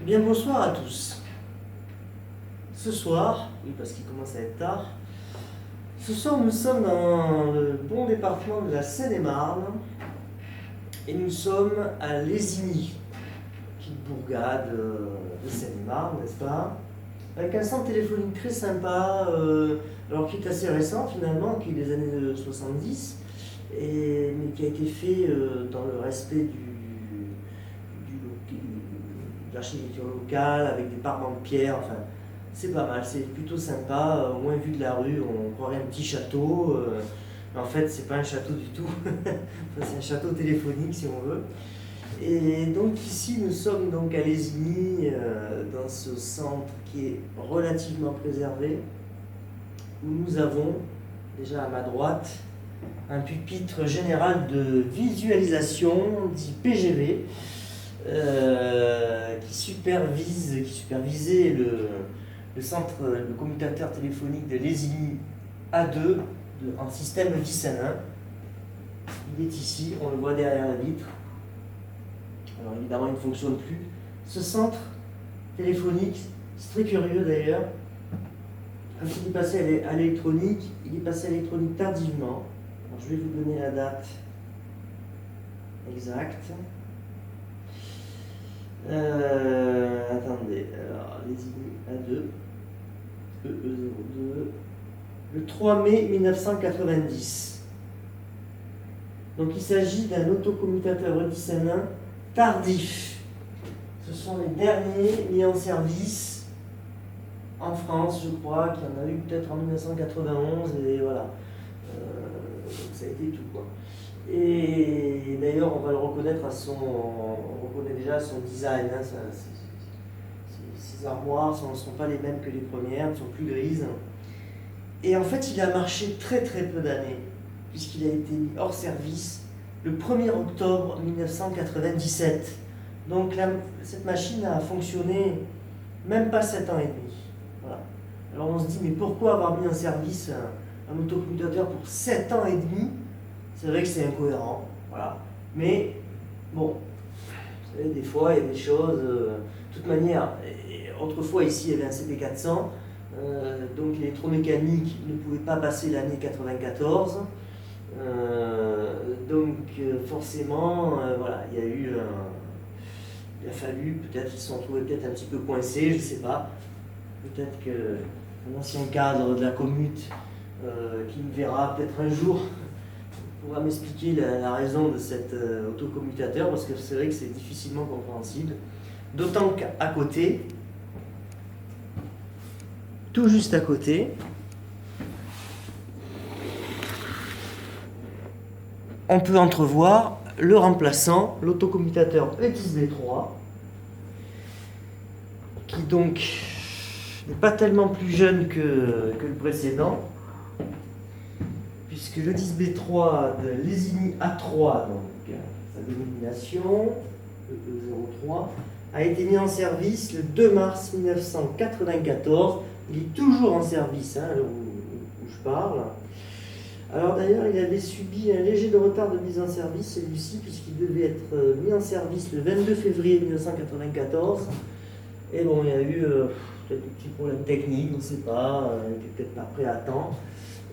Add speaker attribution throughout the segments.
Speaker 1: Bien, bonsoir à tous. Ce soir, oui, parce qu'il commence à être tard, ce soir nous sommes dans le bon département de la Seine-et-Marne et nous sommes à Lésigny, petite bourgade de Seine-et-Marne, n'est-ce pas? Avec un centre téléphonique très sympa, alors qui est assez récent finalement, qui est des années 70, mais qui a été fait dans le respect de l'architecture locale, avec des parements de pierre, enfin, c'est pas mal, c'est plutôt sympa. Au moins vu de la rue, on croirait un petit château. Mais en fait, c'est pas un château du tout. Enfin, c'est un château téléphonique si on veut. Et donc ici, nous sommes donc à Lésigny, dans ce centre qui est relativement préservé, où nous avons, déjà à ma droite, un pupitre général de visualisation, dit PGV, qui supervisait le centre, le commutateur téléphonique de Lésigny A2 en système 10 N1. Il est ici, on le voit derrière la vitre. Alors évidemment, il ne fonctionne plus. Ce centre téléphonique, c'est très curieux d'ailleurs, quand il est passé à l'électronique, il est passé à l'électronique tardivement. Alors, je vais vous donner la date exacte. Attendez, alors Lésigny A2, EE02, le 3 mai 1990. Donc il s'agit d'un autocommutateur E10N1 tardif. Ce sont les derniers mis en service en France, je crois, qu'il y en a eu peut-être en 1991, et voilà. Ça a été tout, quoi. Et d'ailleurs, on va le reconnaître on reconnaît déjà son design. Hein, ses armoires ne sont pas les mêmes que les premières, elles sont plus grises. Et en fait, il a marché très très peu d'années, puisqu'il a été mis hors service le 1er octobre 1997. Donc cette machine a fonctionné même pas 7 ans et demi. Voilà. Alors on se dit, mais pourquoi avoir mis en service un autocommutateur pour 7 ans et demi? C'est vrai que c'est incohérent, voilà. Mais bon, vous savez, des fois il y a des choses. De toute manière, autrefois ici il y avait un CP400, donc l'électromécanique ne pouvait pas passer l'année 94. Forcément, voilà, il a fallu, peut-être ils se sont trouvés peut-être un petit peu coincés, je ne sais pas. Peut-être qu'un ancien cadre de la commute qui me verra peut-être un jour pourra m'expliquer la raison de cet autocommutateur, parce que c'est vrai que c'est difficilement compréhensible. D'autant qu'à côté, tout juste à côté, on peut entrevoir le remplaçant, l'autocommutateur E10B3, qui donc n'est pas tellement plus jeune que le précédent, puisque le 10B3 de Lésigny A3, donc sa dénomination, le E03, a été mis en service le 2 mars 1994. Il est toujours en service, hein, où je parle. Alors d'ailleurs, il avait subi un léger retard de mise en service, celui-ci, puisqu'il devait être mis en service le 22 février 1994. Et bon, il y a eu peut-être des petits problèmes techniques, on ne sait pas, il n'était peut-être pas prêt à temps.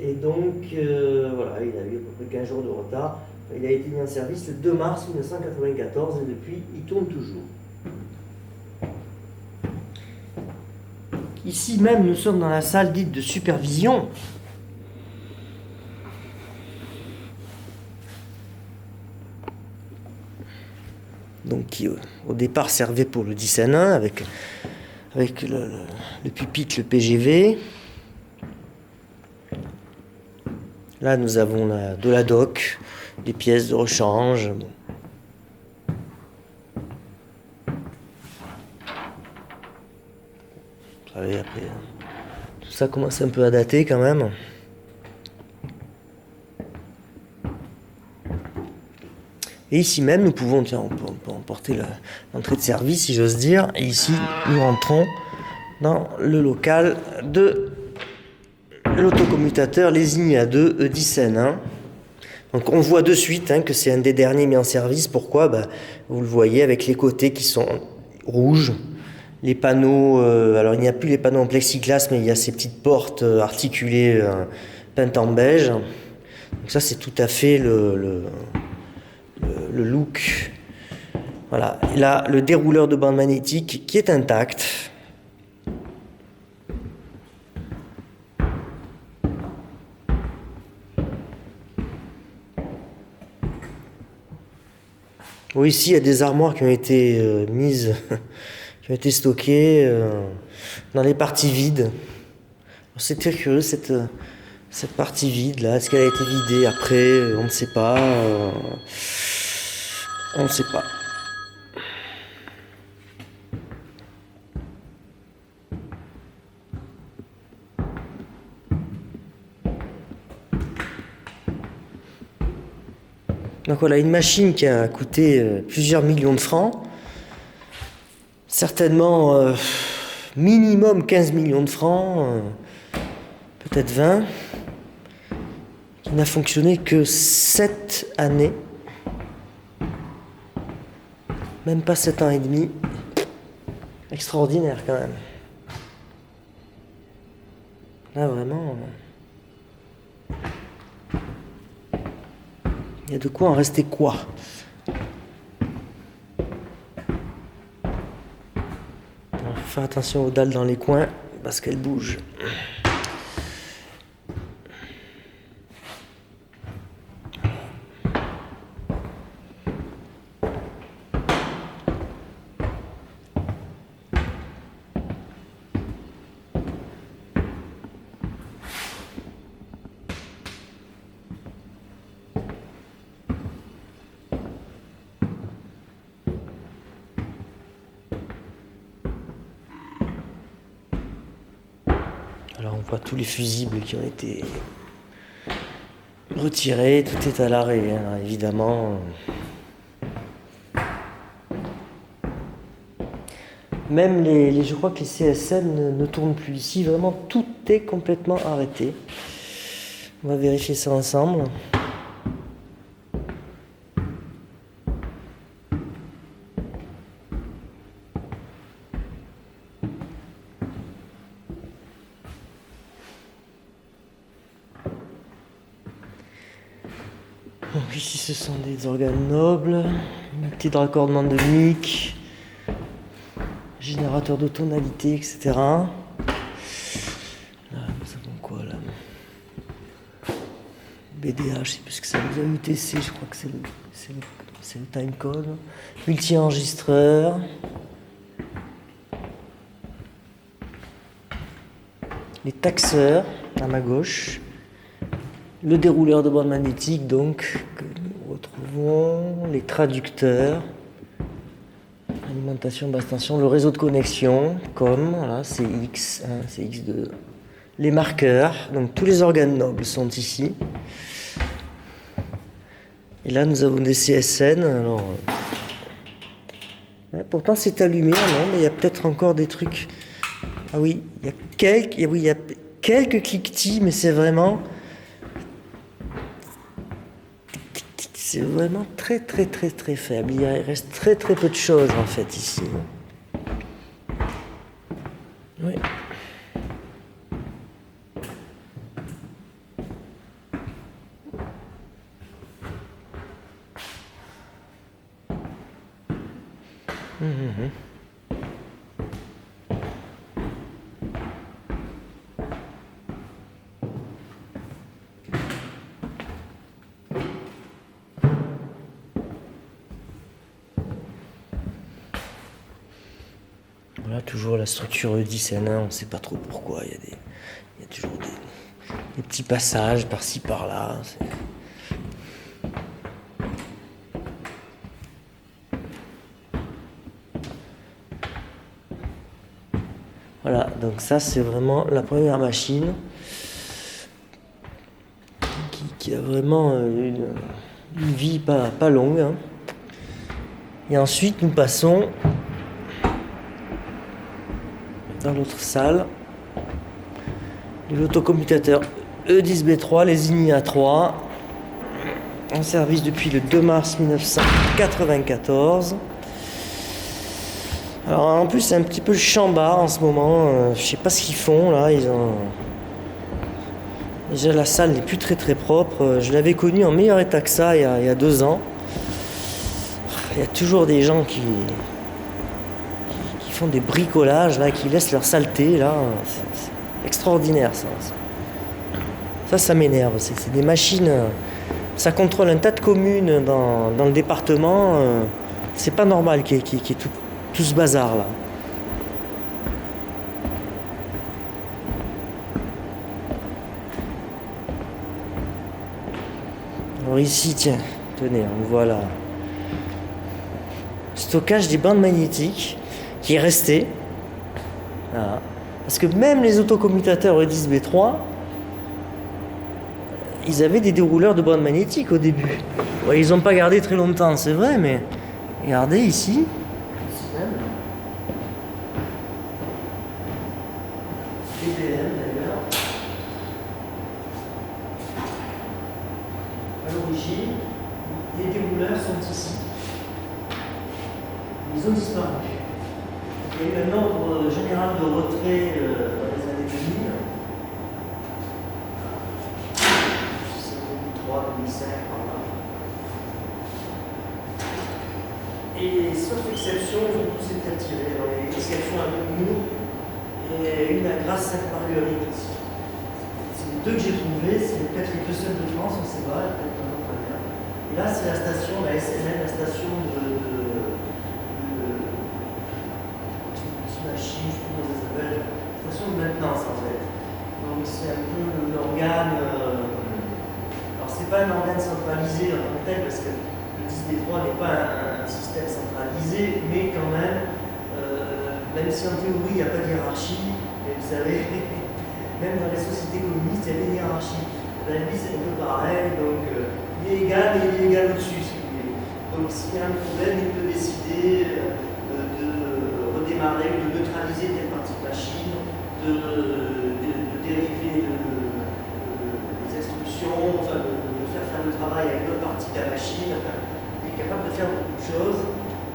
Speaker 1: Et donc, voilà, il a eu à peu près 15 jours de retard. Il a été mis en service le 2 mars 1994 et depuis, il tourne toujours. Ici même, nous sommes dans la salle dite de supervision. Donc qui au départ servait pour le 10N1 avec le pupitre, le PGV. Là, nous avons de la doc, des pièces de rechange. Bon. Vous savez, après, tout ça commence un peu à dater quand même. Et ici même, nous pouvons, on peut emporter l'entrée de service, si j'ose dire. Et ici, nous rentrons dans le local de l'autocommutateur Lésigny A2 E10N1. Donc on voit de suite que c'est un des derniers mis en service. Pourquoi ? Vous le voyez avec les côtés qui sont rouges. les panneaux, alors il n'y a plus les panneaux en plexiglas, mais il y a ces petites portes articulées peintes en beige. Donc ça c'est tout à fait le look. Voilà, et là le dérouleur de bande magnétique qui est intact. Oui, ici il y a des armoires qui ont été mises, qui ont été stockées dans les parties vides. C'est très curieux cette partie vide là. Est-ce qu'elle a été vidée après? On ne sait pas. On ne sait pas. Donc voilà, une machine qui a coûté plusieurs millions de francs, certainement minimum 15 millions de francs, peut-être 20, qui n'a fonctionné que 7 années, même pas 7 ans et demi. Extraordinaire quand même. Là vraiment... il y a de quoi en rester quoi. Alors, faut faire attention aux dalles dans les coins parce qu'elles bougent. Alors on voit tous les fusibles qui ont été retirés, tout est à l'arrêt, hein, évidemment. Même je crois que les CSM ne tournent plus ici, vraiment tout est complètement arrêté. On va vérifier ça ensemble. Donc ici ce sont des organes nobles, unité de raccordement de mic, générateur de tonalité, etc. Là nous avons quoi là? BDH, je sais plus ce que ça veut dire, UTC, je crois que c'est le timecode. Multi-enregistreur. Les taxeurs à ma gauche. Le dérouleur de bande magnétique, donc, que nous retrouvons. Les traducteurs. Alimentation basse tension. Le réseau de connexion, comme, voilà, CX1, CX2. Les marqueurs, donc tous les organes nobles sont ici. Et là, nous avons des CSN. Alors, pourtant, c'est allumé, non, mais il y a peut-être encore des trucs. Ah oui, il y a quelques cliquetis, mais c'est vraiment très très très très faible. Il reste très très peu de choses en fait ici. Oui. Voilà, toujours la structure E10N1, on ne sait pas trop pourquoi. Il y a toujours des petits passages par-ci par-là. Voilà, donc ça c'est vraiment la première machine qui a vraiment une vie pas longue. Hein. Et ensuite nous passons dans l'autre salle de l'autocommutateur E10B3, les INI A3, en service depuis le 2 mars 1994. Alors en plus c'est un petit peu le chambard en ce moment, je sais pas ce qu'ils font là, ils ont... Déjà la salle n'est plus très très propre, je l'avais connue en meilleur état que ça il y a 2 ans. Il y a toujours des gens qui font des bricolages là, qui laissent leur saleté là, c'est extraordinaire ça. Ça m'énerve, c'est des machines, ça contrôle un tas de communes dans le département, c'est pas normal qu'il y ait tout ce bazar là. Alors ici, tiens, tenez, on voit là. Stockage des bandes magnétiques qui est resté. Voilà. Parce que même les autocommutateurs E10B3, ils avaient des dérouleurs de bandes magnétiques au début. Ouais, ils n'ont pas gardé très longtemps, c'est vrai, mais regardez ici. TBM d'ailleurs. À l'origine, les dérouleurs sont ici. Ils ont disparu. Il y a eu un ordre général de retrait dans les années 2000. 2003, 2005, par là. Et sauf exception, ils ont tous été attirés. Alors, il y a une exception à Nemours et une à Grasse-Sainte-Marguerite aussi. C'est les deux que j'ai trouvés, c'est peut-être les deux seuls de France, on ne sait pas, peut-être un autre ailleurs. Et là, c'est la station, la SNN, la station de machine, je sais plus comment ça s'appelle, station de maintenance en fait. Donc c'est un peu l'organe. Alors c'est pas un organe centralisé en tant que tel, parce que le 10B3 n'est pas un système centralisé, mais quand même, même si en théorie il n'y a pas de hiérarchie, mais vous savez, même dans les sociétés communistes, il y a des hiérarchies. La vie c'est un peu pareil, donc il est égal, mais il est égal au-dessus, si vous voulez. Donc s'il y a un problème, il peut décider de redémarrer ou de neutraliser telle partie de machine, de dériver les instructions, enfin de faire le travail avec d'autres parties de la machine. Enfin, il est capable de faire beaucoup de choses.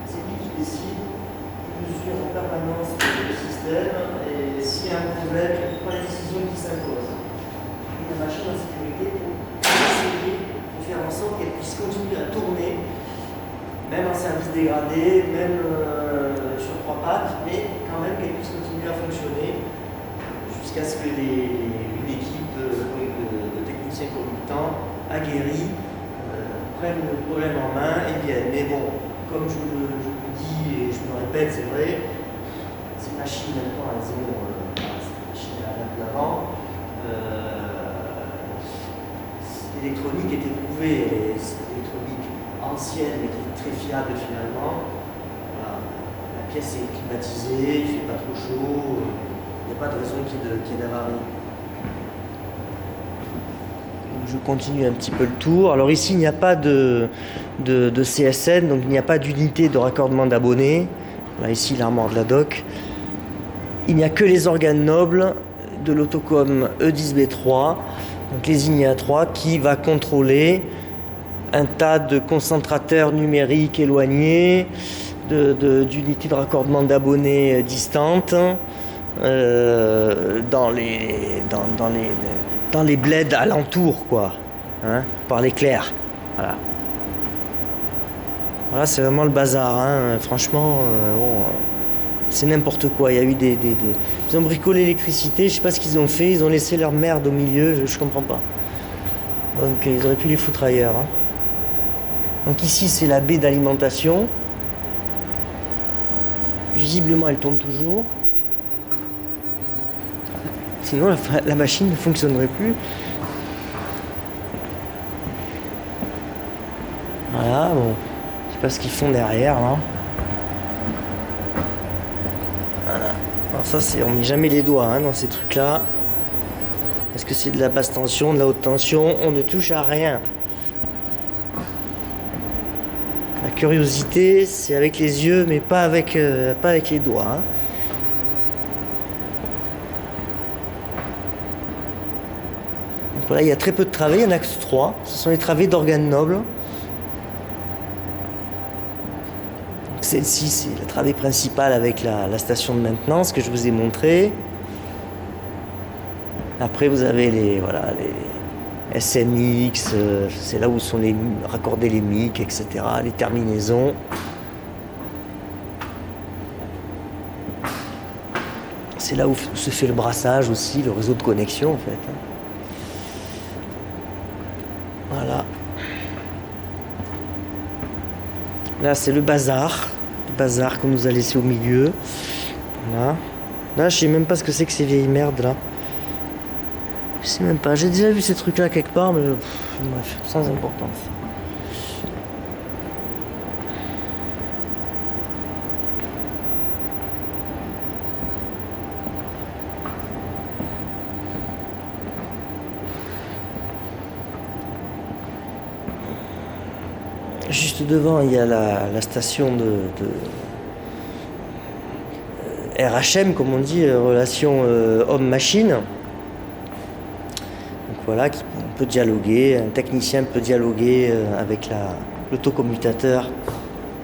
Speaker 1: C'est lui qui décide, il mesure en permanence le système, et s'il y a un problème, il prend les décisions qui s'imposent. Et la machine en sécurité pour essayer de faire en sorte qu'elle puisse continuer à tourner, même en service dégradé, même sur 3 pattes, mais quand même qu'elle puisse continuer à fonctionner jusqu'à ce que une équipe de techniciens compétents, aguerris, prennent le problème en main et viennent. Mais bon, comme je le dis et je me répète, c'est vrai, ces machines maintenant, elles ont ces machines à l'avant. L'électronique est éprouvée, c'est l'électronique ancienne mais qui est très fiable finalement. Voilà. La pièce est climatisée, il ne fait pas trop chaud, il n'y a pas de raison qu'il y ait d'avarie. Je continue un petit peu le tour. Alors ici il n'y a pas de CSN, donc il n'y a pas d'unité de raccordement d'abonnés. Là ici l'armoire de la dock. Il n'y a que les organes nobles de l'autocom E10B3, donc les INIA 3, qui va contrôler un tas de concentrateurs numériques éloignés, d'unités de raccordement d'abonnés distantes, dans les bleds alentours, quoi, hein, par l'éclair. Voilà. Voilà, c'est vraiment le bazar, hein. Franchement, bon, c'est n'importe quoi. Il y a eu ils ont bricolé l'électricité, je sais pas ce qu'ils ont fait, ils ont laissé leur merde au milieu, je comprends pas. Donc ils auraient pu les foutre ailleurs, hein. Donc ici c'est la baie d'alimentation. Visiblement elle tourne toujours. Sinon la machine ne fonctionnerait plus. Voilà, bon. Je sais pas ce qu'ils font derrière là. Voilà. Alors ça on met jamais les doigts, hein, dans ces trucs là. Parce que c'est de la basse tension, de la haute tension, on ne touche à rien. La curiosité, c'est avec les yeux, mais pas avec les doigts, hein. Donc voilà, il y a très peu de travées, il n'y en a que 3. Ce sont les travées d'organes nobles. Celle-ci, c'est la travée principale avec la station de maintenance que je vous ai montré. Après, vous avez les SMX, c'est là où sont raccordés les mics, etc., les terminaisons. C'est là où se fait le brassage aussi, le réseau de connexion en fait. Voilà. Là, c'est le bazar qu'on nous a laissé au milieu. Voilà. Là, je sais même pas ce que c'est que ces vieilles merdes là. Je sais même pas. J'ai déjà vu ces trucs là quelque part, mais bref, sans importance. Juste devant, il y a la station de RHM, comme on dit, relation homme-machine. Donc voilà, on peut dialoguer, un technicien peut dialoguer avec l'autocommutateur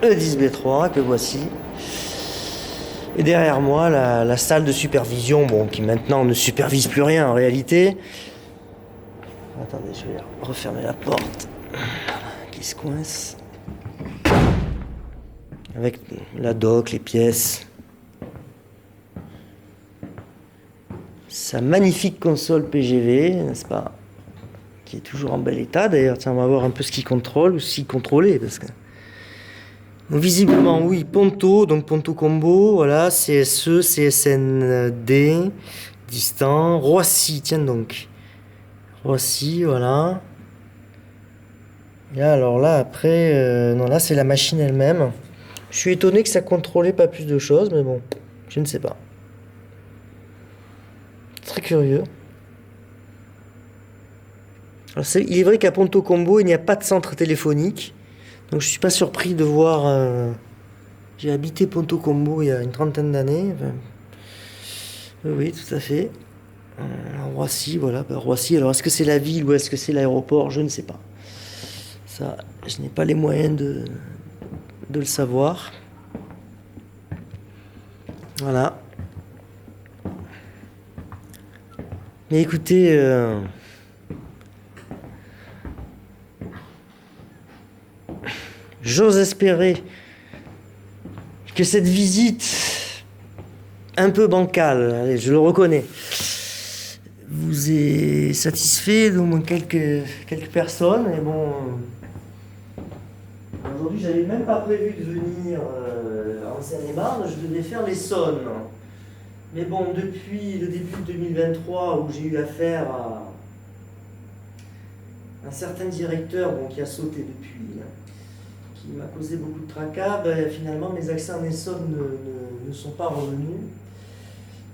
Speaker 1: E10B3 que voici. Et derrière moi, la salle de supervision, qui maintenant ne supervise plus rien en réalité. Attendez, je vais refermer la porte qui se coince. Avec la dock, les pièces. Sa magnifique console PGV, n'est-ce pas? Qui est toujours en bel état d'ailleurs. Tiens, on va voir un peu ce qu'il contrôle ou s'il contrôlait. Parce que... Donc, visiblement, oui, Ponto, donc Ponto Combo, voilà, CSE, CSND, distant, Roissy, tiens donc. Roissy, voilà. Et là, alors là, après, non, là, c'est la machine elle-même. Je suis étonné que ça contrôlait pas plus de choses, mais bon, je ne sais pas. Très curieux. Alors il est vrai qu'à Ponto Combo, il n'y a pas de centre téléphonique. Donc je suis pas surpris de voir... J'ai habité Ponto Combo il y a une trentaine d'années. Enfin, oui, tout à fait. Roissy, voilà. Roissy, alors est-ce que c'est la ville ou est-ce que c'est l'aéroport? Je ne sais pas. Ça, je n'ai pas les moyens de le savoir. Voilà. Mais écoutez, j'ose espérer que cette visite un peu bancale, allez, je le reconnais, vous est satisfait d'au moins quelques personnes. Et bon, aujourd'hui, j'avais même pas prévu de venir en Seine-et-Marne, je devais faire l'Essonne. Mais bon, depuis le début de 2023, où j'ai eu affaire à un certain directeur qui a sauté depuis, qui m'a causé beaucoup de tracas, finalement mes accès en Essonne ne sont pas revenus.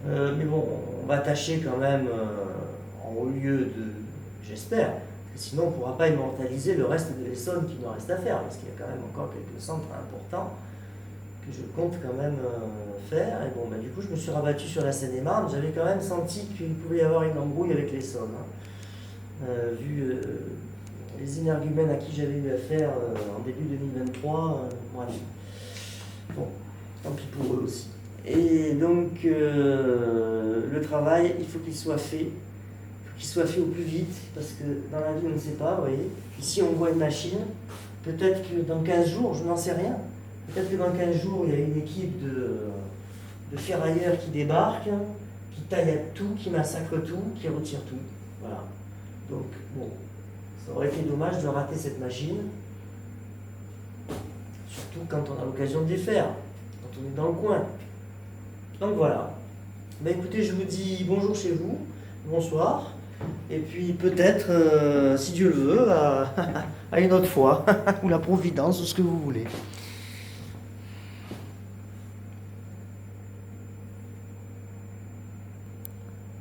Speaker 1: Mais bon, on va tâcher quand même en haut lieu de... J'espère, sinon on ne pourra pas immortaliser le reste de l'Essonne qu'il nous reste à faire, parce qu'il y a quand même encore quelques centres importants que je compte quand même faire. Et bon, du coup, je me suis rabattu sur la Seine-et-Marne. J'avais quand même senti qu'il pouvait y avoir une embrouille avec l'Essonne, vu les énergumènes à qui j'avais eu affaire en début 2023. Bref. Bon, tant pis pour eux aussi. Et donc, le travail, il faut qu'il soit fait. Il faut qu'il soit fait au plus vite, parce que dans la vie, on ne sait pas, vous voyez. Ici, on voit une machine. Peut-être que dans 15 jours, je n'en sais rien. Peut-être que dans 15 jours, il y a une équipe de ferrailleurs qui débarque, qui taille à tout, qui massacre tout, qui retire tout. Voilà. Donc, bon, ça aurait été dommage de rater cette machine, surtout quand on a l'occasion de les faire, quand on est dans le coin. Donc voilà. Écoutez, je vous dis bonjour chez vous, bonsoir, et puis peut-être, si Dieu le veut, à une autre fois, ou la providence, ou ce que vous voulez.